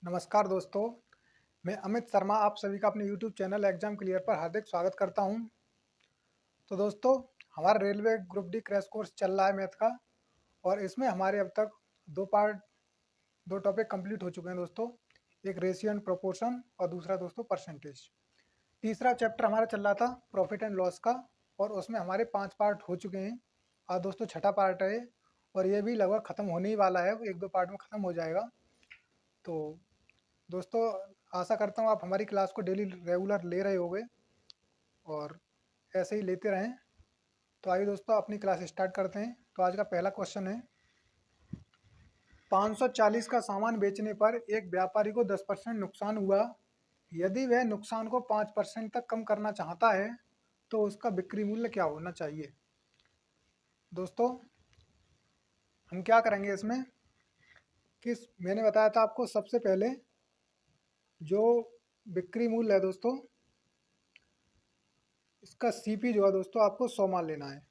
नमस्कार दोस्तों, मैं अमित शर्मा आप सभी का अपने YouTube चैनल एग्जाम क्लियर पर हार्दिक स्वागत करता हूं। तो दोस्तों, हमारा railway group D crash course चल रहा है मैथ का और इसमें हमारे अब तक दो टॉपिक कंप्लीट हो चुके हैं दोस्तों। एक रेशियो एंड प्रोपोर्शन और दूसरा दोस्तों परसेंटेज। तीसरा चैप्टर हमारा चल रहा था प्रॉफिट एंड लॉस का और उसमें हमारे 5 पार्ट हो चुके हैं। और दोस्तों छठा पार्ट है और ये भी लगभग ख़त्म होने ही वाला है, 1-2 पार्ट में ख़त्म हो जाएगा। तो दोस्तों, आशा करता हूँ आप हमारी क्लास को डेली रेगुलर ले रहे होंगे और ऐसे ही लेते रहें। तो आइए दोस्तों अपनी क्लास स्टार्ट करते हैं। तो आज का पहला क्वेश्चन है, 540 का सामान बेचने पर एक व्यापारी को 10% नुकसान हुआ। यदि वह नुकसान को 5% तक कम करना चाहता है तो उसका बिक्री मूल्य क्या होना चाहिए। दोस्तों, हम क्या करेंगे इसमें कि मैंने बताया था आपको सबसे पहले जो बिक्री मूल्य है दोस्तों, इसका सीपी जो है दोस्तों आपको 100 मान लेना है।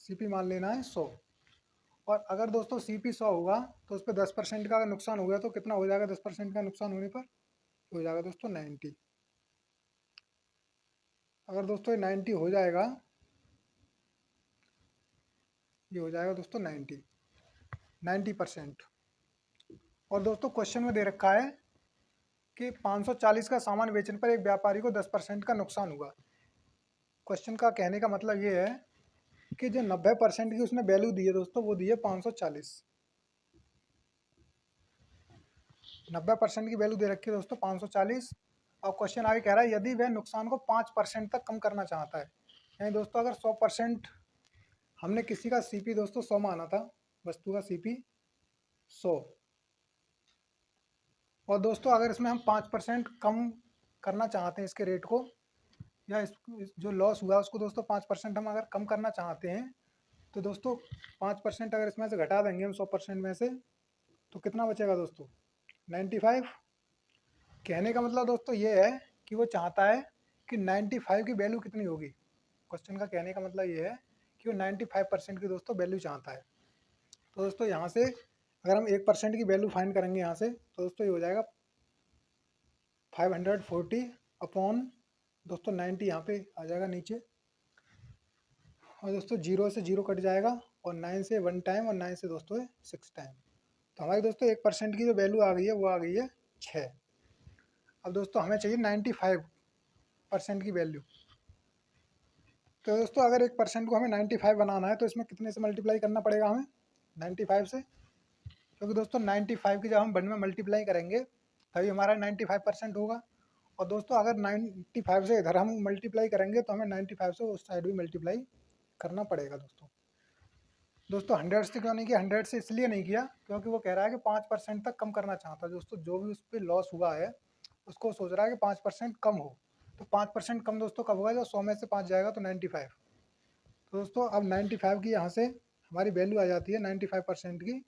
सीपी मान लेना है 100। और अगर दोस्तों सीपी 100 होगा तो उस पर 10% का नुकसान हो गया तो कितना हो जाएगा। 10% का नुकसान होने पर हो जाएगा दोस्तों 90। अगर दोस्तों ये 90 हो जाएगा, ये हो जाएगा दोस्तों 90%। और दोस्तों क्वेश्चन में दे रखा है कि 540 का सामान बेचने पर एक व्यापारी को 10% का नुकसान हुआ। क्वेश्चन का कहने का मतलब ये है कि जो 90% की उसने वैल्यू दी है दोस्तों, वो दी है 540। 90% की वैल्यू दे रखी है दोस्तों 540। और क्वेश्चन आगे कह रहा है यदि वह नुकसान को 5% तक कम करना चाहता है। यानी दोस्तों अगर 100%, हमने किसी का सीपी दोस्तों 100 माना था, वस्तु का सीपी 100, और दोस्तों अगर इसमें हम 5% कम करना चाहते हैं इसके रेट को, या जो लॉस हुआ उसको दोस्तों 5% हम अगर कम करना चाहते हैं तो दोस्तों 5% अगर इसमें से घटा देंगे हम 100% में से, तो कितना बचेगा दोस्तों 95। कहने का मतलब दोस्तों ये है कि वो चाहता है कि 95 की वैल्यू कितनी होगी। क्वेश्चन का कहने का मतलब ये है कि वो 95% की दोस्तों वैल्यू चाहता है। तो दोस्तों यहाँ से अगर हम 1% की वैल्यू फाइंड करेंगे यहाँ से, तो दोस्तों ये हो जाएगा 540 अपॉन दोस्तों 90, यहाँ पे आ जाएगा नीचे। और दोस्तों 0 से 0 कट जाएगा और 9 से 1 टाइम और 9 से दोस्तों 6 टाइम। तो हमारी दोस्तों 1% की जो वैल्यू आ गई है वो आ गई है 6। अब दोस्तों हमें चाहिए 95% की वैल्यू। तो दोस्तों अगर 1% को हमें 95 बनाना है तो इसमें कितने से मल्टीप्लाई करना पड़ेगा हमें 95 से, क्योंकि दोस्तों 95 की जब हम 1 में मल्टीप्लाई करेंगे तभी हमारा 95% होगा। और दोस्तों अगर 95 से इधर हम मल्टीप्लाई करेंगे तो हमें 95 से उस साइड भी मल्टीप्लाई करना पड़ेगा। दोस्तों 100 से क्यों नहीं किया, 100 से इसलिए नहीं किया क्योंकि वो कह रहा है कि 5% तक कम करना चाहता है। दोस्तों जो भी उस पर लॉस हुआ है उसको सोच रहा है कि 5% कम हो। तो 5% कम दोस्तों कब होगा, जब 100 में से 5 जाएगा तो 95। तो दोस्तों अब 95 की यहाँ से हमारी वैल्यू आ जाती है 95% की।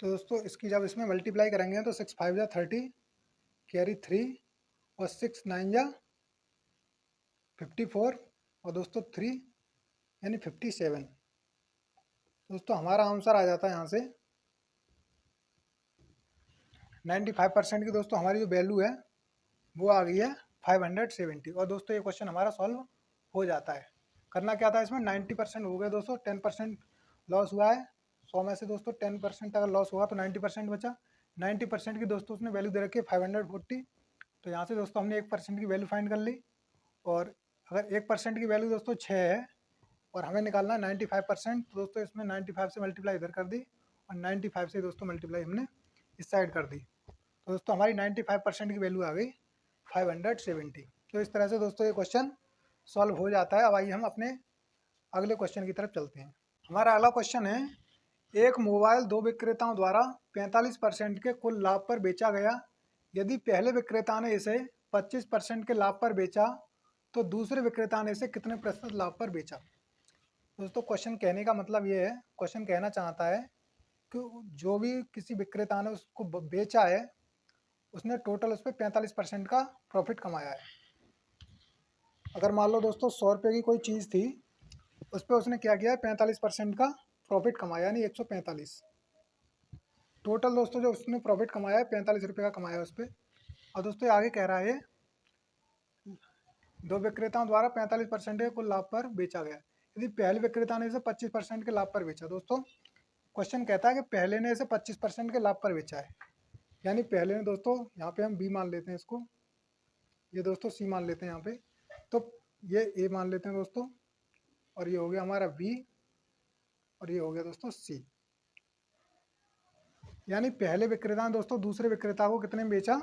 तो दोस्तों इसकी जब इसमें मल्टीप्लाई करेंगे तो 6 5 जा 30, कैरी 3 और 6 9 जा 54 और दोस्तों 3 यानी 57। दोस्तों हमारा आंसर आ जाता है यहाँ से 95% की दोस्तों हमारी जो वैल्यू है वो आ गई है 570। और दोस्तों ये क्वेश्चन हमारा सॉल्व हो जाता है। करना क्या था इसमें, 90% हो गए दोस्तों, 10% लॉस हुआ है 100 में से दोस्तों। 10% अगर लॉस हुआ तो 90% बचा। 90% की दोस्तों उसने वैल्यू दे रखी है 540। तो यहाँ से दोस्तों हमने 1% की वैल्यू फाइंड कर ली। और अगर 1% की वैल्यू दोस्तों 6 है और हमें निकालना है 95%, तो दोस्तों इसमें 95 से मल्टीप्लाई इधर कर दी और 95 से दोस्तों मल्टीप्लाई हमने इस साइड कर दी। तो दोस्तों हमारी 95% की वैल्यू आ गई 570। तो इस तरह से दोस्तों ये क्वेश्चन सॉल्व हो जाता है। अब आइए हम अपने अगले क्वेश्चन की तरफ चलते हैं। हमारा अगला क्वेश्चन है, एक मोबाइल दो विक्रेताओं द्वारा 45% के कुल लाभ पर बेचा गया। यदि पहले विक्रेता ने इसे 25% के लाभ पर बेचा तो दूसरे विक्रेता ने इसे कितने प्रतिशत लाभ पर बेचा। दोस्तों क्वेश्चन कहने का मतलब ये है, क्वेश्चन कहना चाहता है कि जो भी किसी विक्रेता ने उसको बेचा है उसने टोटल उस पर 45% का प्रॉफिट कमाया है। अगर मान लो दोस्तों 100 रुपये की कोई चीज़ थी, उस पर उसने क्या किया है 45% का प्रॉफिट कमाया, यानी 145। टोटल दोस्तों जो उसने प्रॉफिट कमाया है 45 रुपये का कमाया है उस पर। और दोस्तों ये आगे कह रहा है दो विक्रेताओं द्वारा 45% के कुल लाभ पर बेचा गया। यदि पहले विक्रेता ने इसे 25% के लाभ पर बेचा। दोस्तों क्वेश्चन कहता है कि पहले ने इसे 25% के लाभ पर बेचा है, यानी पहले ने दोस्तों, यहाँ पे हम बी मान लेते हैं इसको, ये दोस्तों सी मान लेते हैं यहाँ पे, तो ये ए मान लेते हैं दोस्तों, और ये हो गया हमारा बी, और ये हो गया दोस्तों सी। यानी पहले विक्रेता ने दोस्तों दूसरे विक्रेता को कितने में बेचा,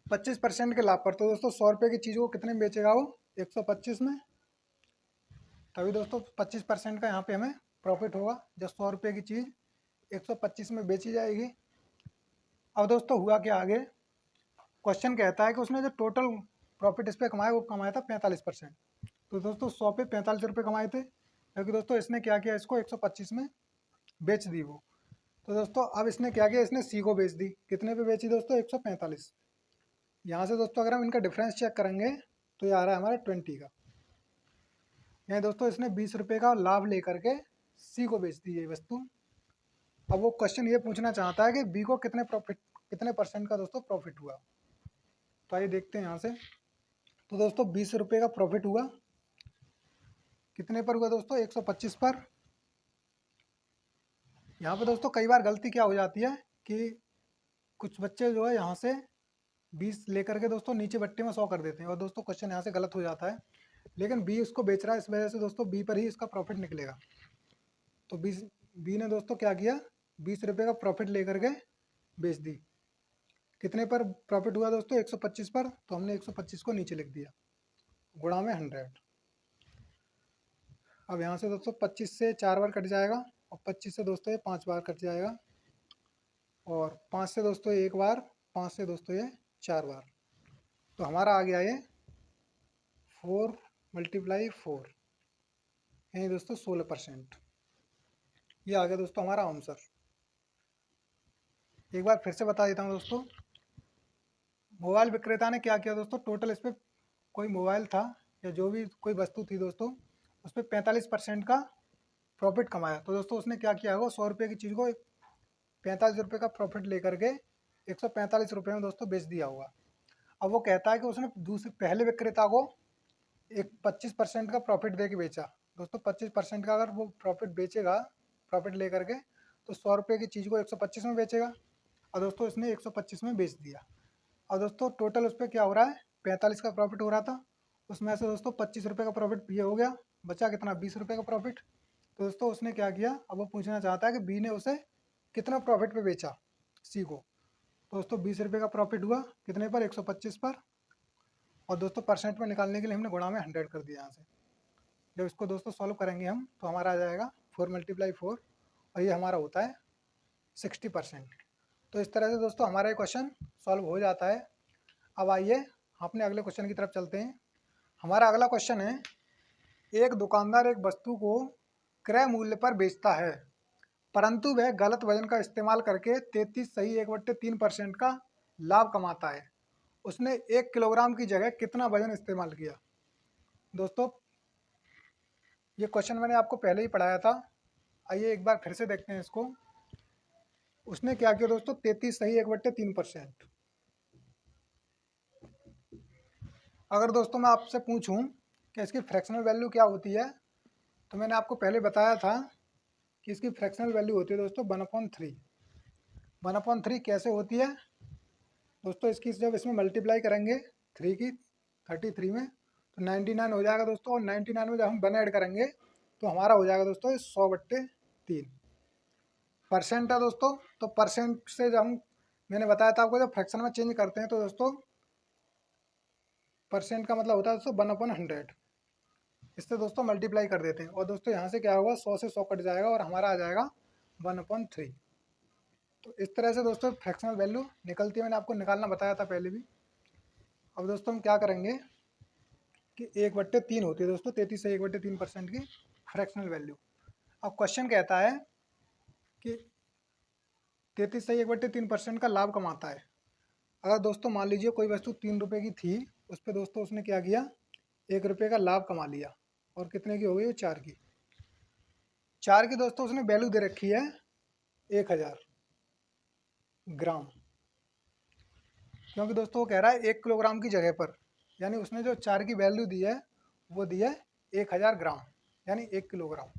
25% के लाभ पर। तो दोस्तों 100 रुपये की चीज़ को कितने में बेचेगा वो, 125 में। तभी दोस्तों 25% का यहाँ पे हमें प्रॉफिट होगा, जब 100 रुपये की चीज़ 125 में बेची जाएगी। अब दोस्तों हुआ क्या आगे, क्वेश्चन कहता है कि उसने जो टोटल प्रॉफिट इस पर कमाया वो कमाया था 45%। तो दोस्तों 100 पे 45 रुपये कमाए थे, क्योंकि दोस्तों इसने क्या किया, इसको 125 में बेच दी वो। तो दोस्तों अब इसने क्या किया, इसने सी को बेच दी। कितने पे बेची दोस्तों, 145। यहाँ से दोस्तों अगर हम इनका डिफरेंस चेक करेंगे तो ये आ रहा है हमारा 20 का। यानी दोस्तों इसने 20 रुपये का लाभ लेकर के सी को बेच दी ये वस्तु। अब वो क्वेश्चन ये पूछना चाहता है कि बी को कितने परसेंट का दोस्तों प्रॉफिट हुआ। तो आइए देखते हैं यहाँ से। तो दोस्तों 20 रुपये का प्रॉफिट हुआ, कितने पर हुआ दोस्तों, 125 पर। यहाँ पे दोस्तों कई बार गलती क्या हो जाती है कि कुछ बच्चे जो है यहाँ से 20 लेकर के दोस्तों नीचे बट्टे में 100 कर देते हैं, और दोस्तों क्वेश्चन यहाँ से गलत हो जाता है। लेकिन बी उसको बेच रहा है, इस वजह से दोस्तों बी पर ही इसका प्रॉफिट निकलेगा। तो बी ने दोस्तों क्या किया, 20 रुपये का प्रॉफिट लेकर के बेच दी। कितने पर प्रॉफिट हुआ दोस्तों, 125 पर। तो हमने 125 को नीचे लिख दिया, गुणा में 100। अब यहाँ से दोस्तों 25 से 4 बार कट जाएगा, और 25 से दोस्तों ये 5 बार कट जाएगा, और 5 से दोस्तों ये 1 बार, 5 से दोस्तों ये 4 बार। तो हमारा आ गया ये 4 × 4, यानी दोस्तों 16%। ये आ गया दोस्तों हमारा आंसर। एक बार फिर से बता देता हूँ दोस्तों, मोबाइल विक्रेता ने क्या किया दोस्तों, टोटल इस पर कोई मोबाइल था या जो भी कोई वस्तु थी दोस्तों, उस पर 45% का प्रॉफिट कमाया। तो दोस्तों उसने क्या किया होगा, 100 रुपये की चीज़ को 45 रुपये का प्रॉफिट लेकर के 145 रुपये में दोस्तों बेच दिया होगा। अब वो कहता है कि उसने दूसरे पहले विक्रेता को एक 25% का प्रॉफिट दे के बेचा। दोस्तों 25% का अगर वो प्रॉफिट बेचेगा, प्रॉफिट लेकर के, तो 100 रुपये की चीज़ को 125 में बेचेगा, और दोस्तों इसने 125 में बेच दिया। और दोस्तों टोटल उस पर क्या हो रहा है, 45 का प्रॉफिट हो रहा था, उसमें से दोस्तों 25 रुपये का प्रॉफिट ये हो गया, बचा कितना, 20 रुपये का प्रॉफिट। तो दोस्तों उसने क्या किया, अब वो पूछना चाहता है कि बी ने उसे कितना प्रॉफिट पे बेचा सी को। तो दोस्तों 20 रुपये का प्रॉफिट हुआ, कितने पर, 125 पर। और दोस्तों परसेंट में निकालने के लिए हमने गुणा में 100 कर दिया यहाँ से। जब इसको दोस्तों सॉल्व करेंगे हम तो हमारा आ जाएगा 4 × 4, और ये हमारा होता है 60%। तो इस तरह से दोस्तों हमारा ये क्वेश्चन सॉल्व हो जाता है। अब आइए अपने अगले क्वेश्चन की तरफ चलते हैं। हमारा अगला क्वेश्चन है, एक दुकानदार एक वस्तु को क्रय मूल्य पर बेचता है, परंतु वह गलत वजन का इस्तेमाल करके 33 सही 1/3% का लाभ कमाता है। उसने 1 किलोग्राम की जगह कितना वजन इस्तेमाल किया। दोस्तों ये क्वेश्चन मैंने आपको पहले ही पढ़ाया था, आइए एक बार फिर से देखते हैं इसको। उसने क्या किया दोस्तों, 33 सही 1/3%। अगर दोस्तों मैं आपसे पूछूं कि इसकी फ्रैक्शनल वैल्यू क्या होती है, तो मैंने आपको पहले बताया था कि इसकी फ्रैक्शनल वैल्यू होती है दोस्तों 1/3। 1/3 कैसे होती है दोस्तों, इसकी जब इसमें मल्टीप्लाई करेंगे 3 की 33 में तो 99 हो जाएगा दोस्तों, और 99 में जब हम 1 ऐड करेंगे तो हमारा हो जाएगा दोस्तों 100/3। परसेंट है दोस्तों, तो परसेंट से जब हम, मैंने बताया था आपको, जब फ्रैक्शन में चेंज करते हैं तो दोस्तों परसेंट का मतलब होता है दोस्तों 1/100। इससे दोस्तों मल्टीप्लाई कर देते हैं, और दोस्तों यहाँ से क्या होगा, 100 से 100 कट जाएगा और हमारा आ जाएगा 1/3। तो इस तरह से दोस्तों फ्रैक्शनल वैल्यू निकलती है, मैंने आपको निकालना बताया था पहले भी। अब दोस्तों हम क्या करेंगे कि 1/3 होती है दोस्तों, 33 से 1/3% की फ्रैक्शनल वैल्यू। अब क्वेश्चन कहता है कि 33 से 1/3% का लाभ कमाता है। अगर दोस्तों मान लीजिए कोई वस्तु 3 रुपये की थी, उस पर दोस्तों उसने क्या किया, 1 रुपये का लाभ कमा लिया, और कितने की हो गई वो 4 की। 4 की दोस्तों उसने वैल्यू दे रखी है 1000, ग्राम, क्योंकि दोस्तों वो कह रहा है 1 किलोग्राम की जगह पर, यानी उसने जो 4 की वैल्यू दी है वो दी है 1000 ग्राम, यानी 1 किलोग्राम,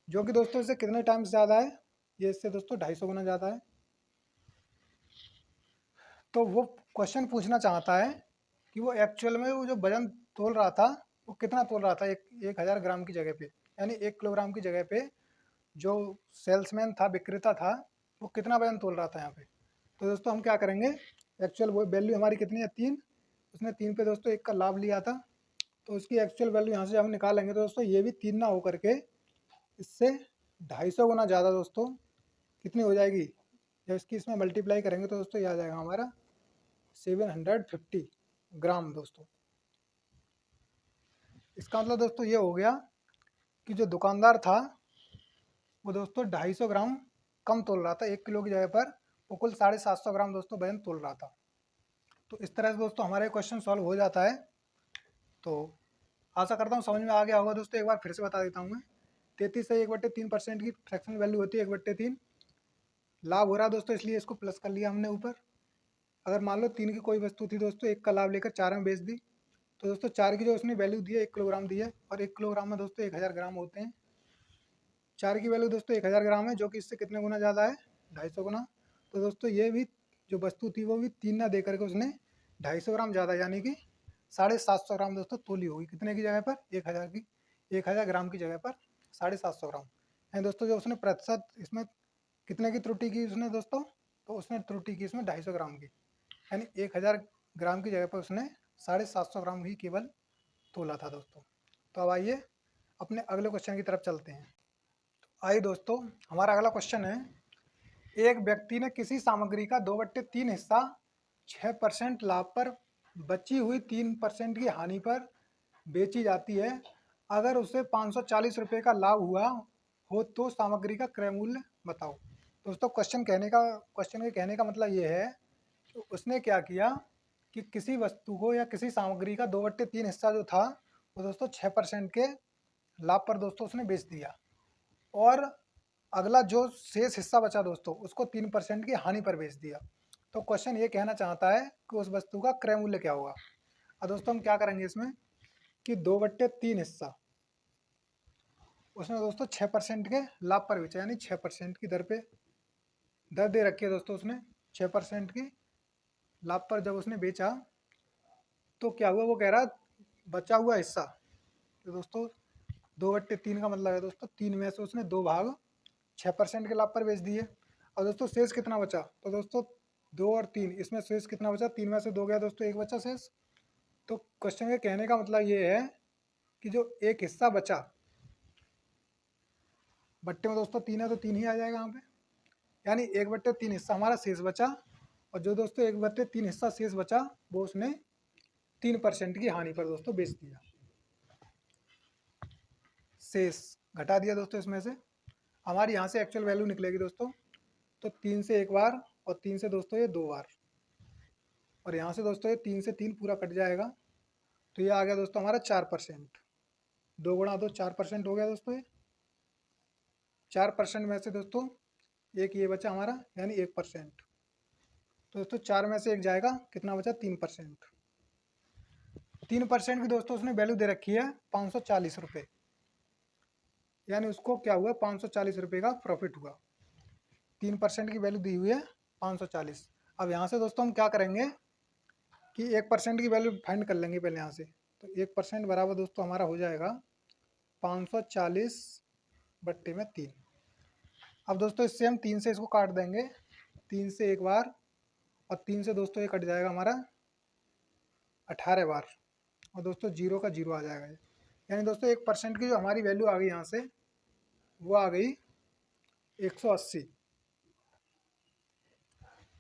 जो कि दोस्तों इससे कितने टाइम्स ज़्यादा है, ये इससे दोस्तों 250 गुना ज़्यादा है। तो वो क्वेश्चन पूछना चाहता है कि वो एक्चुअल में वो जो वजन तोल रहा था वो कितना तोल रहा था 1000 ग्राम की जगह पे, यानी 1 किलोग्राम की जगह पे जो सेल्समैन था, विक्रेता था, वो कितना वजन तोल रहा था यहाँ पे। तो दोस्तों हम क्या करेंगे, एक्चुअल वो वैल्यू हमारी कितनी है 3, उसने 3 पे दोस्तों 1 का लाभ लिया था, तो उसकी एक्चुअल वैल्यू यहाँ से हम निकालेंगे तो दोस्तों ये भी 3 ना होकर के इससे 250 गुना ज़्यादा दोस्तों कितनी हो जाएगी, जब इसकी इसमें मल्टीप्लाई करेंगे तो दोस्तों ये आ जाएगा हमारा 750 ग्राम दोस्तों। इसका मतलब दोस्तों ये हो गया कि जो दुकानदार था वो दोस्तों 250 ग्राम कम तोल रहा था, 1 किलो की जगह पर वो कुल 750 ग्राम दोस्तों वजन तोल रहा था। तो इस तरह से दोस्तों हमारे क्वेश्चन सॉल्व हो जाता है। तो आशा करता हूँ समझ में आ गया होगा दोस्तों, एक बार फिर से बता देता हूँ मैं। 33 से 1/3% की फ्रैक्शनल वैल्यू होती है 1/3, लाभ हो रहा है दोस्तों इसलिए इसको प्लस कर लिया हमने ऊपर। अगर मान लो 3 की कोई वस्तु थी दोस्तों, 1 का लाभ लेकर 4 में बेच दी, तो दोस्तों 4 की जो उसने वैल्यू दी है 1 किलोग्राम दी है, और 1 किलोग्राम में दोस्तों 1000 ग्राम होते हैं। 4 की वैल्यू दोस्तों 1000 ग्राम है, जो कि इससे कितने गुना ज़्यादा है, 250 गुना। तो दोस्तों ये भी जो वस्तु थी वो भी 3 ना दे करके उसने 250 ग्राम ज़्यादा, यानी कि 750 ग्राम दोस्तों तोली होगी, कितने की जगह पर, 1000 की, 1000 ग्राम की जगह पर 750 ग्राम। यानी दोस्तों जो उसने प्रतिशत इसमें कितने की त्रुटि की उसने दोस्तों, तो उसने त्रुटि की इसमें 250 ग्राम की, यानी 1000 ग्राम की जगह पर उसने 750 ग्राम ही केवल तोला था दोस्तों। तो अब आइए अपने अगले क्वेश्चन की तरफ चलते हैं। आइए दोस्तों, हमारा अगला क्वेश्चन है, एक व्यक्ति ने किसी सामग्री का 2/3 हिस्सा 6% लाभ पर बची हुई 3% की हानि पर बेची जाती है। अगर उसे 540 रुपये का लाभ हुआ हो तो सामग्री का क्रय मूल्य बताओ। दोस्तों क्वेश्चन के कहने का मतलब ये है कि उसने क्या किया कि किसी वस्तु को या किसी सामग्री का 2/3 हिस्सा जो था वो दोस्तों 6% के लाभ पर दोस्तों उसने बेच दिया, और अगला जो शेष हिस्सा बचा दोस्तों उसको 3% की हानि पर बेच दिया। तो क्वेश्चन ये कहना चाहता है कि उस वस्तु का क्रय मूल्य क्या होगा। अब दोस्तों हम क्या करेंगे इसमें कि 2/3 हिस्सा उसने दोस्तों 6% के लाभ पर बेचा, यानी 6% की दर पे दर दे रखी है दोस्तों उसने 6% की लाभ पर जब उसने बेचा तो क्या हुआ, वो कह रहा बचा हुआ हिस्सा, तो दोस्तों 2/3 का मतलब है दोस्तों 3 में से उसने 2 भाग 6% के लाभ पर बेच दिए। और दोस्तों शेष कितना बचा, तो दोस्तों 2 और 3, इसमें शेष कितना बचा, 3 में से 2 गया दोस्तों, 1 बचा शेष। तो क्वेश्चन के कहने का मतलब ये है कि जो एक हिस्सा बचा, बट्टे में दोस्तों 3 है तो 3 ही आ जाएगा यहाँ पे, यानी 1/3 हिस्सा हमारा शेष बचा, और जो दोस्तों 1/3 हिस्सा शेष बचा वो उसने 3% की हानि पर दोस्तों बेच दिया, शेष घटा दिया दोस्तों इसमें से। हमारी यहाँ से एक्चुअल वैल्यू निकलेगी दोस्तों, तो 3 से 1 बार और 3 से दोस्तों ये 2 बार, और यहाँ से दोस्तों ये 3 से 3 पूरा कट जाएगा, तो ये आ गया दोस्तों हमारा 4%। 2 गुणा 2 4% हो गया दोस्तों, ये 4% में से दोस्तों एक ये बचा हमारा, यानी 1%। तो दोस्तों 4 में से एक जाएगा, कितना बचा, 3%। 3% की दोस्तों उसने वैल्यू दे रखी है 540 रुपये, यानी उसको क्या हुआ, 540 रुपये का प्रॉफिट हुआ। 3% की वैल्यू दी हुई है 540। अब यहाँ से दोस्तों हम क्या करेंगे कि 1% की वैल्यू फाइंड कर लेंगे पहले यहाँ से। तो 1% बराबर दोस्तों हमारा हो जाएगा 540 बट्टे में 3। अब दोस्तों इससे हम 3 से इसको काट देंगे, 3 से 1 बार और 3 से दोस्तों ये कट जाएगा हमारा 18 बार, और दोस्तों 0 का 0 आ जाएगा। यानी दोस्तों 1% की जो हमारी वैल्यू आ गई यहाँ से वो आ गई 180।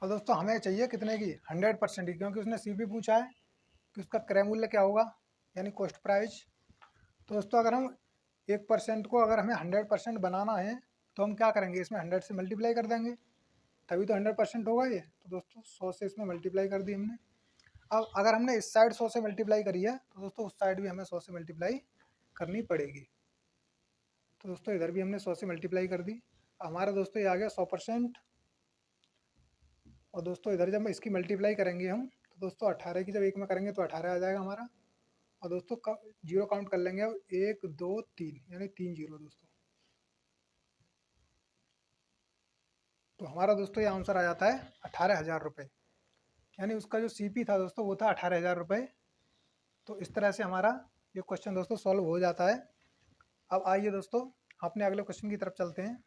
और दोस्तों हमें चाहिए कितने की, 100% की, क्योंकि उसने सी भी पूछा है कि उसका क्रय मूल्य क्या होगा, यानी कॉस्ट प्राइस। तो दोस्तों अगर हम 1% को अगर हमें 100% बनाना है तो हम क्या करेंगे, इसमें 100 से मल्टीप्लाई कर देंगे, तभी तो 100% होगा ये। तो दोस्तों 100 से इसमें मल्टीप्लाई कर दी हमने। अब अगर हमने इस साइड 100 से मल्टीप्लाई करी है तो दोस्तों उस साइड भी हमें 100 से मल्टीप्लाई करनी पड़ेगी। तो दोस्तों इधर भी हमने 100 से मल्टीप्लाई कर दी, हमारा दोस्तों ये आ गया 100%। और दोस्तों इधर जब इसकी मल्टीप्लाई करेंगे हम, तो दोस्तों 18 की जब एक में करेंगे तो 18 आ जाएगा हमारा। और दोस्तों जीरो काउंट कर लेंगे अब, 1 2 3, यानी 3 जीरो दोस्तों। तो हमारा दोस्तों ये आंसर आ जाता है 18,000 रुपये, यानी उसका जो सीपी था दोस्तों वो था 18,000 रुपये। तो इस तरह से हमारा ये क्वेश्चन दोस्तों सॉल्व हो जाता है। अब आइए दोस्तों अपने अगले क्वेश्चन की तरफ चलते हैं।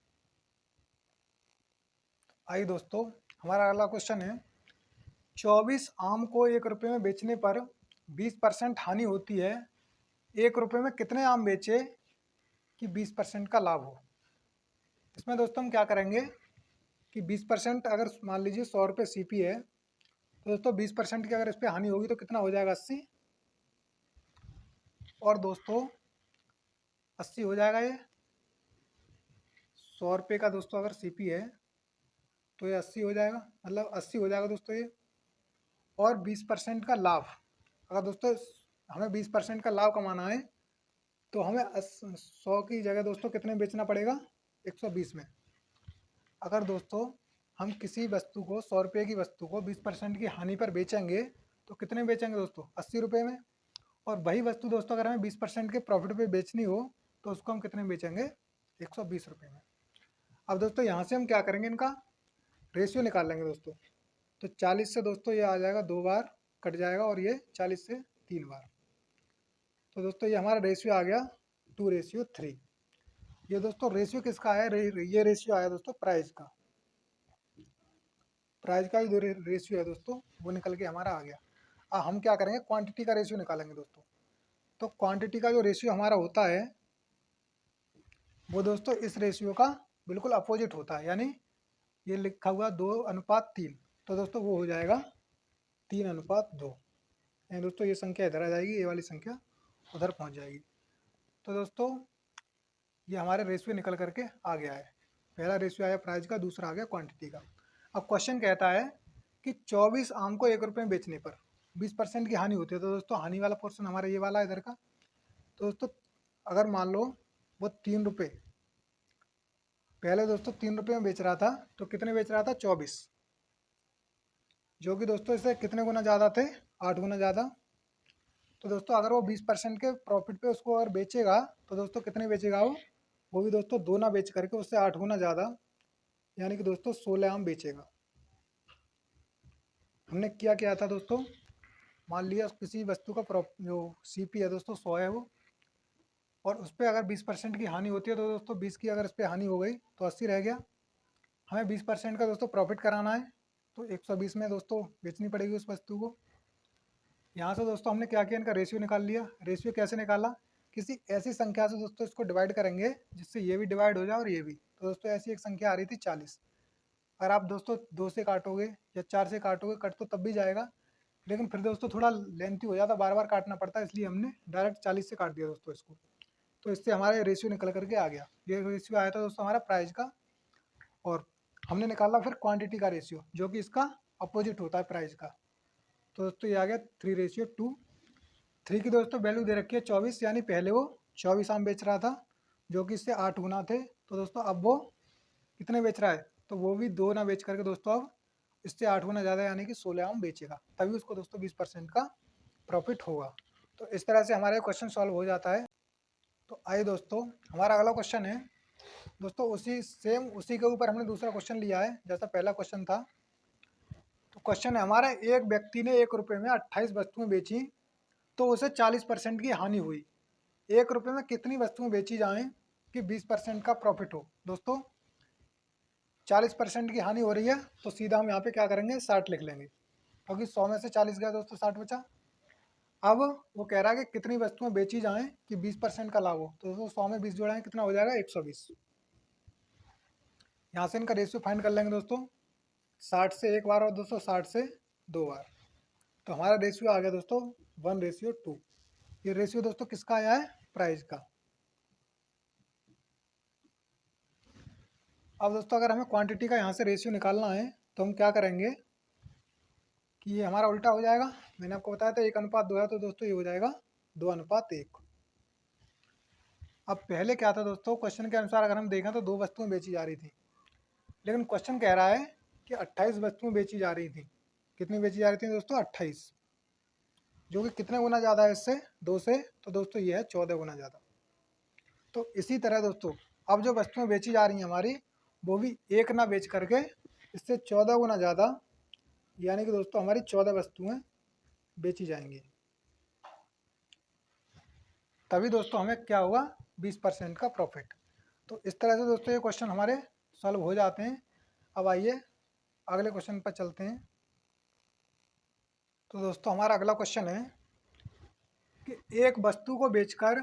आइए दोस्तों हमारा अगला क्वेश्चन है, 24 आम को 1 रुपये में बेचने पर 20% हानि होती है, 1 रुपये में कितने आम बेचे कि 20% का लाभ हो। इसमें दोस्तों हम क्या करेंगे कि 20% अगर मान लीजिए 100 रुपये सीपी है, तो दोस्तों 20% की अगर इस पर हानि होगी तो कितना हो जाएगा, 80। और दोस्तों 80 हो जाएगा ये, 100 रुपये का दोस्तों अगर सीपी है तो ये 80 हो जाएगा, मतलब 80 हो जाएगा दोस्तों ये। और 20% का लाभ, अगर दोस्तों हमें 20% का लाभ कमाना है तो हमें 100 की जगह दोस्तों कितने बेचना पड़ेगा, 120 में। अगर दोस्तों हम किसी वस्तु को 100 रुपये की वस्तु को 20% की हानि पर बेचेंगे तो कितने बेचेंगे दोस्तों, 80 रुपये में। और वही वस्तु दोस्तों अगर हमें 20% के प्रॉफिट पे बेचनी हो तो उसको हम कितने में बेचेंगे, 120 रुपये में। अब दोस्तों यहाँ से हम क्या करेंगे, इनका रेशियो निकाल लेंगे दोस्तों। तो 40 से दोस्तों ये आ जाएगा 2 बार कट जाएगा, और ये 40 से 3 बार। तो दोस्तों ये हमारा रेशियो आ गया 2:3। ये दोस्तों रेशियो किसका आया, ये रेशियो आया दोस्तों प्राइस का। प्राइस का जो रेशियो है दोस्तों वो निकल के हमारा आ गया। अब हम क्या करेंगे, क्वांटिटी का रेशियो निकालेंगे दोस्तों। तो क्वांटिटी का जो रेशियो हमारा होता है वो दोस्तों इस रेशियो का बिल्कुल अपोजिट होता है, यानी ये लिखा हुआ 2:3। तो दोस्तों वो हो जाएगा 3:2। यानी दोस्तों ये संख्या इधर आ जाएगी, ये वाली संख्या उधर पहुंच जाएगी। तो दोस्तों ये हमारे रेशियो निकल करके आ गया है। पहला रेशियो आया प्राइस का, दूसरा आ गया क्वांटिटी का। अब क्वेश्चन कहता है कि 24 आम को 1 रुपये में बेचने पर 20% की हानि होती है। तो दोस्तों हानि वाला पोर्शन हमारा ये वाला है इधर का। तो दोस्तों अगर मान लो वो 3 रुपये, पहले दोस्तों 3 रुपये में बेच रहा था, तो कितने बेच रहा था, 24, जो कि दोस्तों इससे कितने गुना ज़्यादा थे, 8 गुना ज़्यादा। तो दोस्तों अगर वो 20% के प्रॉफिट पे उसको अगर बेचेगा तो दोस्तों कितने बेचेगा वो भी दोस्तों 2 ना बेच करके उससे 8 गुना ज़्यादा, यानी कि दोस्तों 16 आम बेचेगा। हमने क्या किया था दोस्तों, मान लिया किसी वस्तु का जो सीपी है दोस्तों 100 है वो, और उस पर अगर 20% की हानि होती है तो दोस्तों 20 की अगर इस पर हानि हो गई तो 80 रह गया। हमें 20% का दोस्तों प्रॉफिट कराना है, तो 120 में दोस्तों बेचनी पड़ेगी उस वस्तु को। यहाँ से दोस्तों हमने क्या किया, इनका रेशियो निकाल लिया। रेशियो कैसे निकाला, किसी ऐसी संख्या से दोस्तों इसको डिवाइड करेंगे जिससे ये भी डिवाइड हो जाए और ये भी। तो दोस्तों ऐसी एक संख्या आ रही थी 40। अगर आप दोस्तों 2 से काटोगे या 4 से काटोगे, कट तो तब भी जाएगा, लेकिन फिर दोस्तों थोड़ा लेंथी हो जाता, बार बार काटना पड़ता है, इसलिए हमने डायरेक्ट 40 से काट दिया दोस्तों इसको। तो इससे हमारे रेशियो निकल करके आ गया। ये रेशियो आया था दोस्तों हमारा प्राइस का। और हमने निकाला फिर क्वांटिटी का रेशियो, जो कि इसका अपोजिट होता है प्राइस का। तो दोस्तों ये आ गया 3:2। 3 की दोस्तों वैल्यू दे रखी है 24, यानी पहले वो 24 आम बेच रहा था, जो कि इससे 8 गुना थे। तो दोस्तों अब वो कितने बेच रहा है, तो वो भी 2 ना बेच करके दोस्तों अब इससे 8 गुना ज़्यादा, यानी कि 16 आम बेचेगा, तभी उसको दोस्तों 20% का प्रॉफिट होगा। तो इस तरह से हमारा क्वेश्चन सॉल्व हो जाता है। तो आइए दोस्तों हमारा अगला क्वेश्चन है दोस्तों, उसी के ऊपर हमने दूसरा क्वेश्चन लिया है जैसा पहला क्वेश्चन था। तो क्वेश्चन है हमारा, एक व्यक्ति ने 1 रुपये में 28 वस्तुएं बेची तो उसे 40% की हानि हुई। 1 रुपये में कितनी वस्तुएं बेची जाएं कि 20% का प्रॉफिट हो। दोस्तों 40% की हानि हो रही है, तो सीधा हम यहाँ पे क्या करेंगे, 60 लिख लेंगे, क्योंकि 100 में से 40 गया दोस्तों, 60 बचा। अब वो कह रहा है कि कितनी वस्तुएं बेची जाएं कि 20% का लाभ हो। तो दोस्तों 100 में 20 जोड़ाएं, कितना हो जाएगा, 120। यहाँ से इनका रेशियो फाइंड कर लेंगे दोस्तों, 60 से 1 बार और दोस्तों 60 से 2 बार। तो हमारा रेशियो आ गया दोस्तों 1:2। ये रेशियो दोस्तों किसका आया है, प्राइस का। अब दोस्तों अगर हमें क्वांटिटी का यहाँ से रेशियो निकालना है तो हम क्या करेंगे कि ये हमारा उल्टा हो जाएगा। मैंने आपको बताया था 1:2 है, तो दोस्तों ये हो जाएगा 2:1। अब पहले क्या था दोस्तों, क्वेश्चन के अनुसार अगर हम देखें तो 2 वस्तुएं बेची जा रही थी, लेकिन क्वेश्चन कह रहा है कि 28 वस्तुएं बेची जा रही थी। कितनी बेची जा रही थी दोस्तों? 28, जो कि कितने गुना ज़्यादा है इससे, 2 से, तो दोस्तों ये है 14 गुना ज़्यादा। तो इसी तरह दोस्तों अब जो वस्तुएं बेची जा रही हैं हमारी, वो भी एक ना बेच करके इससे 14 गुना ज़्यादा, यानी कि दोस्तों हमारी 14 वस्तुएं बेची जाएंगी। तभी दोस्तों हमें क्या होगा? 20% का प्रॉफिट। तो इस तरह से दोस्तों ये क्वेश्चन हमारे सॉल्व हो जाते हैं। अब आइए अगले क्वेश्चन पर चलते हैं। तो दोस्तों हमारा अगला क्वेश्चन है कि एक वस्तु को बेचकर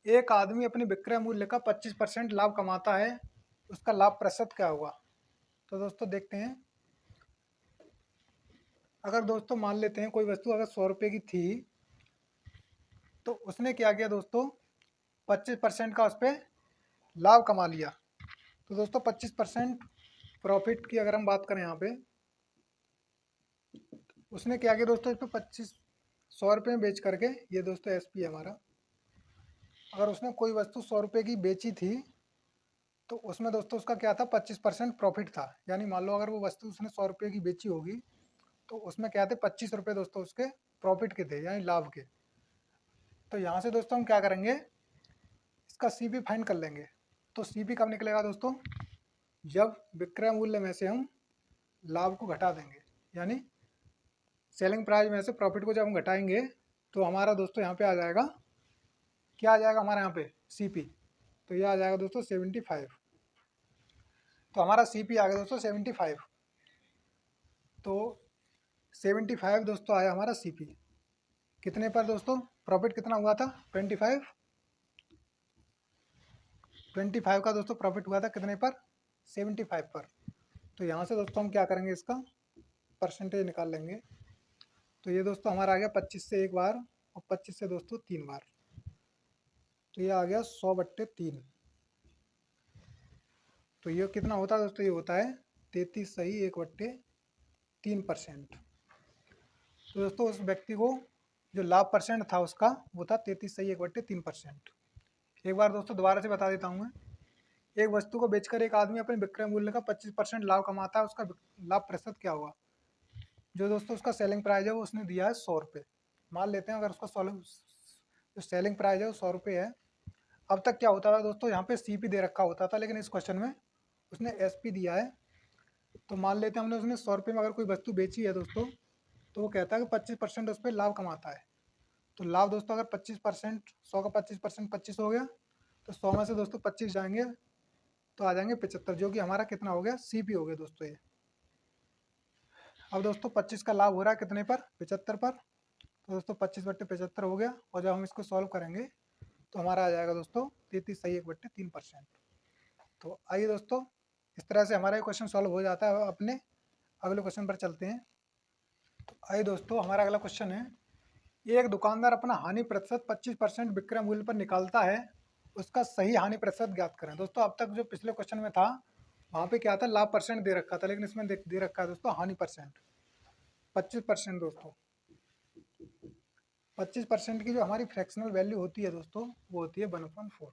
एक आदमी अपने विक्रय मूल्य का 25% लाभ कमाता है, उसका लाभ प्रतिशत क्या होगा? तो दोस्तों देखते हैं। अगर दोस्तों मान लेते हैं कोई वस्तु अगर 100 रुपये की थी, तो उसने क्या किया दोस्तों? 25% का उस पर लाभ कमा लिया। तो दोस्तों 25% प्रॉफिट की अगर हम बात करें यहाँ पे, उसने क्या किया दोस्तों? इस पर 100 रुपये में बेच करके, ये दोस्तों एसपी है हमारा, अगर उसने कोई वस्तु 100 रुपये की बेची थी, तो उसमें दोस्तों उसका क्या था? 25% प्रॉफिट था। यानी मान लो अगर वो वस्तु उसने 100 रुपये की बेची होगी, तो उसमें क्या थे? 25 रुपये दोस्तों उसके प्रॉफिट के थे, यानी लाभ के। तो यहाँ से दोस्तों हम क्या करेंगे? इसका सीपी फाइंड कर लेंगे। तो सीपी कब निकलेगा दोस्तों? जब विक्रय मूल्य में से हम लाभ को घटा देंगे, यानी सेलिंग प्राइस में से प्रॉफिट को जब हम घटाएंगे, तो हमारा दोस्तों यहाँ पे आ जाएगा, क्या आ जाएगा हमारा यहाँ पे? सीपी। तो ये आ जाएगा दोस्तों 75। तो हमारा सीपी आ गया दोस्तों 75। तो 75 दोस्तों आया हमारा सीपी। कितने पर दोस्तों? प्रॉफिट कितना हुआ था? 25 का दोस्तों प्रॉफिट हुआ था कितने पर? 75 पर। तो यहाँ से दोस्तों हम क्या करेंगे? इसका परसेंटेज निकाल लेंगे। तो ये दोस्तों हमारा आ गया 25 से एक बार, और 25 से दोस्तों 3 बार। तो ये आ गया 100/3। तो ये कितना होता है दोस्तों? ये होता है 33 सही 1/3%। तो दोस्तों उस व्यक्ति को जो लाभ परसेंट था उसका, वो था 33 सही 1/3%। एक बार दोस्तों दोबारा से बता देता हूँ मैं। एक वस्तु को बेचकर एक आदमी अपने विक्रय मूल्य का 25% लाभ कमाता है, उसका लाभ प्रतिशत क्या होगा? जो दोस्तों उसका सेलिंग प्राइस है वो उसने दिया है 100 रुपये। मान लेते हैं अगर उसका जो सेलिंग प्राइस है वो 100 रुपये है। अब तक क्या होता था दोस्तों? यहाँ पे सीपी दे रखा होता था, लेकिन इस क्वेश्चन में उसने एसपी दिया है। तो मान लेते हैं हमने उसने 100 रुपये में अगर कोई वस्तु बेची है दोस्तों, तो वो कहता है कि 25% उस पर लाभ कमाता है। तो लाभ दोस्तों अगर 25%, 100 का 25% 25 हो गया, तो 100 में से दोस्तों 25 जाएंगे, तो आ जाएंगे 75, जो कि हमारा कितना हो गया? सीपी हो गया दोस्तों ये। अब दोस्तों 25 का लाभ हो रहा है कितने पर? 75 पर। तो दोस्तों 25/75 हो गया, और जब हम इसको सॉल्व करेंगे तो हमारा आ जाएगा दोस्तों 33 सही 1/3%। तो आइए दोस्तों इस तरह से हमारा ये क्वेश्चन सॉल्व हो जाता है। अपने अगले क्वेश्चन पर चलते हैं। तो आइए दोस्तों हमारा अगला क्वेश्चन है, एक दुकानदार अपना हानि प्रतिशत 25% विक्रय मूल्य पर निकालता है, उसका सही हानि प्रतिशत ज्ञात करें। दोस्तों अब तक जो पिछले क्वेश्चन में था, वहाँ पे क्या था? लाभ परसेंट दे रखा था, लेकिन इसमें दे रखा है दोस्तों हानि परसेंट 25%। दोस्तों 25% की जो हमारी फ्रैक्शनल वैल्यू होती है दोस्तों, वो होती है 1/4।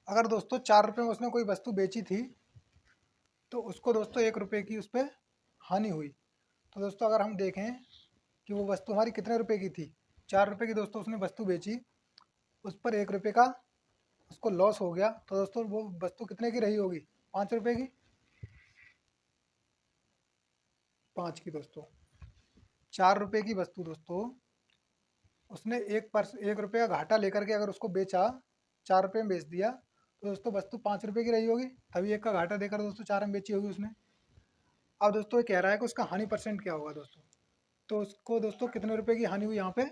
अगर दोस्तों 4 रुपये में उसने कोई वस्तु बेची थी, तो उसको दोस्तों 1 रुपये की उस पर हानि हुई। तो दोस्तों अगर हम देखें कि वो वस्तु हमारी कितने रुपए की थी? 4 रुपये की दोस्तों उसने वस्तु बेची, उस पर 1 रुपये का उसको लॉस हो गया। तो दोस्तों वो वस्तु कितने की रही होगी? 5 रुपये की। 5 की दोस्तों 4 रुपये की वस्तु दोस्तों उसने 1 रुपये का घाटा लेकर के अगर उसको बेचा, 4 रुपये में बेच दिया, तो दोस्तों वस्तु 5 रुपये की रही होगी, तभी 1 का घाटा देकर दोस्तों 4 में बेची होगी उसने। अब दोस्तों ये कह रहा है कि उसका हानि परसेंट क्या होगा दोस्तों? तो उसको दोस्तों कितने रुपए की हानि हुई यहाँ पे?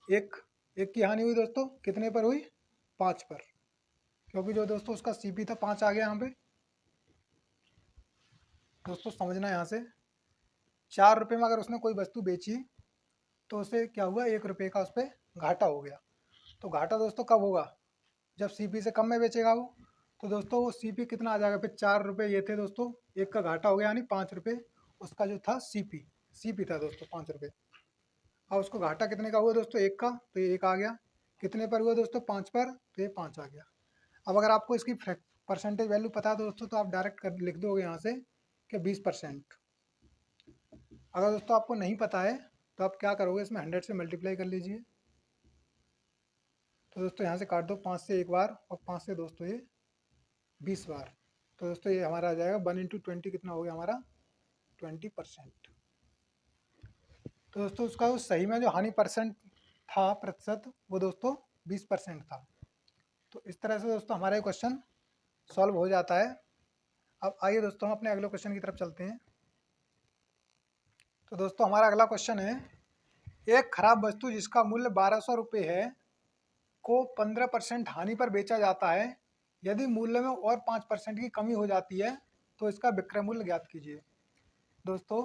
एक एक की हानि हुई दोस्तों, कितने पर हुई? 5 पर, क्योंकि जो दोस्तों उसका सीपी था 5 आ गया यहाँ पे। दोस्तों समझना यहाँ से, 4 रुपये में अगर उसने कोई वस्तु बेची, तो उसे क्या हुआ? 1 रुपये का उस पर घाटा हो गया। तो घाटा दोस्तों कब होगा? जब सीपी से कम में बेचेगा वो। तो दोस्तों वो सीपी कितना आ जाएगा फिर? 4 रुपये ये थे दोस्तों, 1 का घाटा हो गया, यानी 5 रुपये उसका जो था सीपी। सीपी था दोस्तों 5 रुपये। अब उसको घाटा कितने का हुआ दोस्तों? 1 का, तो ये 1 आ गया। कितने पर हुआ दोस्तों? 5 पर, तो ये 5 आ गया। अब अगर आपको इसकी परसेंटेज वैल्यू पता है दोस्तों तो आप डायरेक्ट कर लिख दोगे यहाँ से कि 20%। अगर दोस्तों आपको नहीं पता है तो आप क्या करोगे, इसमें 100 से मल्टीप्लाई कर लीजिए। तो दोस्तों यहाँ से काट दो 5 से एक बार और 5 से दोस्तों ये 20 बार। तो दोस्तों ये हमारा आ जाएगा 1 इंटू 20 कितना हो गया हमारा 20%। तो दोस्तों उसका सही में जो हानि परसेंट था प्रतिशत वो दोस्तों 20% था। तो इस तरह से दोस्तों हमारा ये क्वेश्चन सॉल्व हो जाता है। अब आइए दोस्तों हम अपने अगले क्वेश्चन की तरफ चलते हैं। तो दोस्तों हमारा अगला क्वेश्चन है, एक खराब वस्तु जिसका मूल्य 1200 रुपये है को 15% हानि पर बेचा जाता है। यदि मूल्य में और 5% की कमी हो जाती है तो इसका विक्रय मूल्य ज्ञात कीजिए। दोस्तों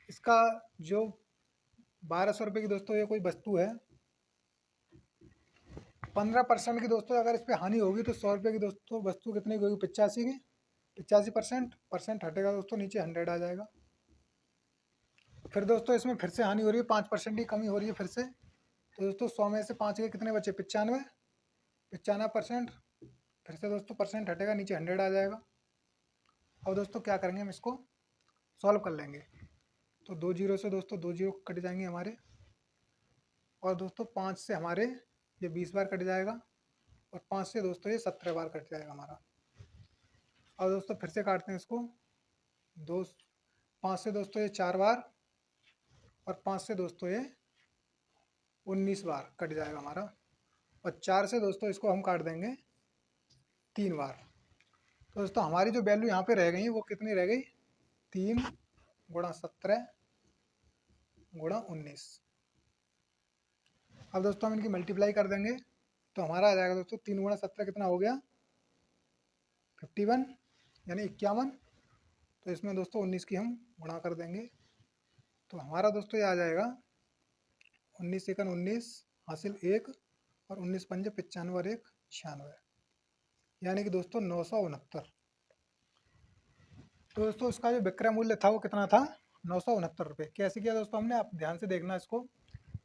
इसका जो 1200 रुपये की दोस्तों ये कोई वस्तु है, 15% की दोस्तों अगर इस पर हानि होगी तो 100 रुपये की दोस्तों वस्तु कितनी की होगी 85 की। 85% परसेंट हटेगा दोस्तों, नीचे 100 आ जाएगा। फिर दोस्तों इसमें फिर से हानि हो रही है, 5% की कमी हो रही है फिर से। तो दोस्तों 100 में से 5 के कितने बचे 95, 95%। फिर से दोस्तों परसेंट हटेगा, नीचे 100 आ जाएगा। अब दोस्तों क्या करेंगे, हम इसको सॉल्व कर लेंगे। तो 2 जीरो से दोस्तों 2 जीरो कट जाएंगे हमारे, और दोस्तों 5 से हमारे ये 20 बार कट जाएगा, और 5 से दोस्तों ये 17 बार कट जाएगा हमारा। और दोस्तों फिर से काटते हैं इसको, 5 से दोस्तों ये 4 बार, और 5 से दोस्तों ये 19 बार कट जाएगा हमारा, और 4 से दोस्तों इसको हम काट देंगे 3 बार। तो दोस्तों हमारी जो वैल्यू यहाँ पे रह गई वो कितनी रह गई, 3 गुणा 17 गुणा 19। अब दोस्तों हम इनकी मल्टीप्लाई कर देंगे तो हमारा आ जाएगा दोस्तों 3 गुणा 17 कितना हो गया 51 यानी 51। तो इसमें दोस्तों 19 की हम गुणा कर देंगे तो हमारा दोस्तों ये आ जाएगा 19 एकन 19 हासिल 1 और 19 पंजे 95 और 1 96, यानी कि दोस्तों 969। तो दोस्तों इसका जो विक्रय मूल्य था वो कितना था 969 रुपये। कैसे किया दोस्तों हमने, आप ध्यान से देखना इसको।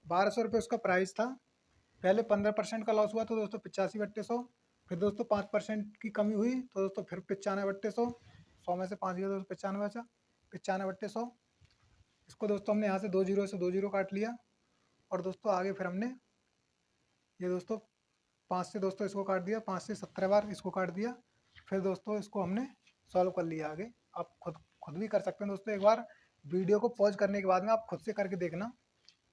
1200 रुपये उसका प्राइस था, पहले 15% का लॉस हुआ तो दोस्तों 85/100, फिर दोस्तों 5% की कमी हुई तो दोस्तों फिर 95/100, 100 में से 5 गया दोस्तों 95 बचा, 95/100। इसको दोस्तों हमने यहाँ से 2 जीरो से 2 जीरो काट लिया, और दोस्तों आगे फिर हमने ये दोस्तों 5 से दोस्तों इसको काट दिया, 5 से 17 बार इसको काट दिया। फिर दोस्तों इसको हमने सॉल्व कर लिया। आगे आप खुद भी कर सकते हैं दोस्तों, एक बार वीडियो को पॉज करने के बाद में आप खुद से करके देखना,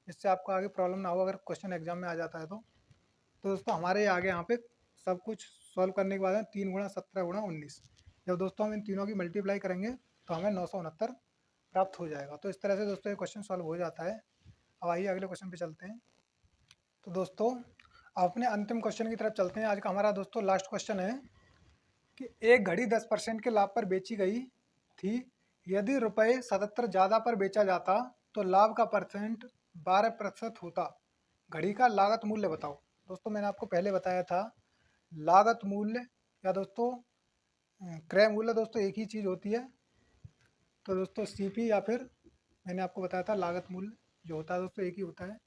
इससे आपको आगे प्रॉब्लम ना हो अगर क्वेश्चन एग्जाम में आ जाता है तो। दोस्तों हमारे आगे यहाँ पे सब कुछ सॉल्व करने के बाद में 3 गुणा 17 गुणा 19, जब दोस्तों हम इन तीनों की मल्टीप्लाई करेंगे तो हमें 969 प्राप्त हो जाएगा। तो इस तरह से दोस्तों ये क्वेश्चन सॉल्व हो जाता है। अब आइए अगले क्वेश्चन पे चलते हैं। तो दोस्तों अपने अंतिम क्वेश्चन की तरफ चलते हैं। आज का हमारा दोस्तों लास्ट क्वेश्चन है कि एक घड़ी 10% के लाभ पर बेची गई थी, यदि रुपये 77 ज़्यादा पर बेचा जाता तो लाभ का परसेंट 12% होता, घड़ी का लागत मूल्य बताओ। दोस्तों मैंने आपको पहले बताया था लागत मूल्य या दोस्तों क्रय मूल्य दोस्तों एक ही चीज़ होती है। तो दोस्तों सीपी या फिर मैंने आपको बताया था लागत मूल्य जो होता है दोस्तों एक ही होता है।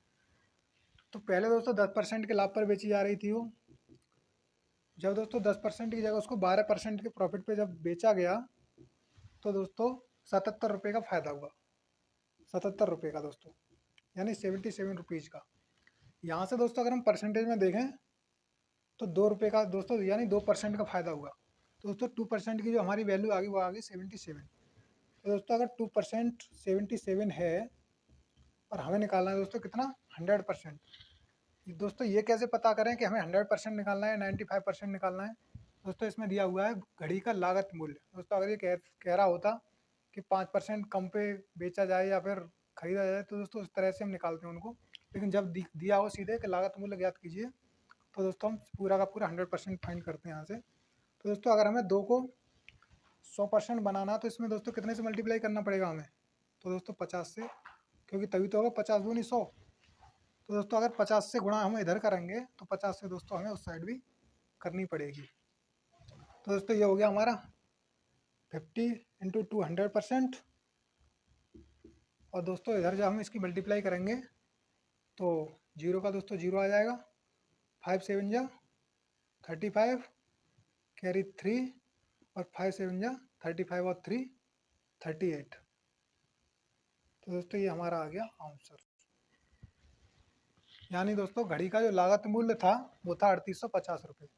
तो पहले दोस्तों 10% के लाभ पर बेची जा रही थी वो, जब दोस्तों 10% की जगह उसको 12% के प्रॉफिट पे जब बेचा गया तो दोस्तों 77 रुपये का फ़ायदा हुआ, 77 रुपये का दोस्तों, यानी 77 रुपीज़ का। यहाँ से दोस्तों अगर हम परसेंटेज में देखें तो 2 रुपये का दोस्तों, यानी 2% का फ़ायदा हुआ। तो दोस्तों 2% की जो हमारी वैल्यू आ गई वो आ गई 77। तो दोस्तों अगर 2% 77 है और हमें निकालना है दोस्तों कितना 100%। दोस्तों ये कैसे पता करें कि हमें 100% निकालना है 95% निकालना है। दोस्तों इसमें दिया हुआ है घड़ी का लागत मूल्य। दोस्तों अगर ये कह रहा होता कि 5% कम पे बेचा जाए या फिर खरीदा जाए तो दोस्तों उस तरह से हम निकालते हैं उनको, लेकिन जब दिया हो सीधे कि लागत मूल्य ज्ञात कीजिए तो दोस्तों हम पूरा का पूरा 100% फाइंड करते हैं यहाँ से। तो दोस्तों अगर हमें 2 को 100% बनाना तो इसमें दोस्तों कितने से मल्टीप्लाई करना पड़ेगा हमें, तो दोस्तों 50 से, क्योंकि तभी तो होगा 50 दूनी 100। तो दोस्तों अगर 50 से गुणा हम इधर करेंगे तो 50 से दोस्तों हमें उस साइड भी करनी पड़ेगी। तो दोस्तों ये हो गया हमारा 50 इंटू 200%, और दोस्तों इधर जब हम इसकी मल्टीप्लाई करेंगे तो जीरो का दोस्तों जीरो आ जाएगा, 5 7 जा 35 कैरी 3 और 5 7 जा 35 और 3 38। तो दोस्तों ये हमारा आ गया आंसर। यानी दोस्तों घड़ी का जो लागत मूल्य था वो था 3850 रुपये।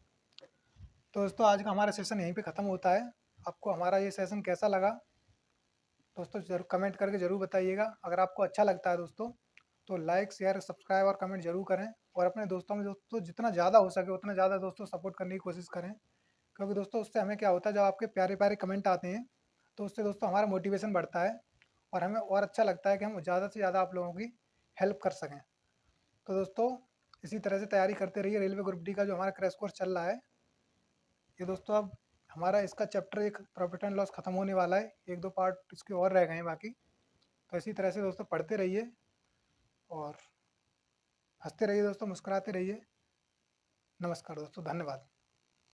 तो दोस्तों आज का हमारा सेशन यहीं पे ख़त्म होता है। आपको हमारा ये सेशन कैसा लगा दोस्तों जरूर कमेंट करके ज़रूर बताइएगा। अगर आपको अच्छा लगता है दोस्तों तो लाइक शेयर सब्सक्राइब और कमेंट जरूर करें, और अपने दोस्तों में दोस्तों जितना ज़्यादा हो सके उतना ज़्यादा दोस्तों सपोर्ट करने की कोशिश करें। क्योंकि दोस्तों उससे हमें क्या होता है, जब आपके प्यारे प्यारे कमेंट आते हैं तो उससे दोस्तों हमारा मोटिवेशन बढ़ता है और हमें और अच्छा लगता है कि हम ज़्यादा से ज़्यादा आप लोगों की हेल्प कर सकें। तो दोस्तों इसी तरह से तैयारी करते रहिए। रेलवे ग्रुप डी का जो हमारा क्रैश कोर्स चल रहा है, ये दोस्तों अब हमारा इसका चैप्टर एक प्रॉफिट एंड लॉस खत्म होने वाला है, एक दो पार्ट इसके और रह गए हैं बाकी। तो इसी तरह से दोस्तों पढ़ते रहिए और हंसते रहिए दोस्तों, मुस्कुराते रहिए। नमस्कार दोस्तों, धन्यवाद।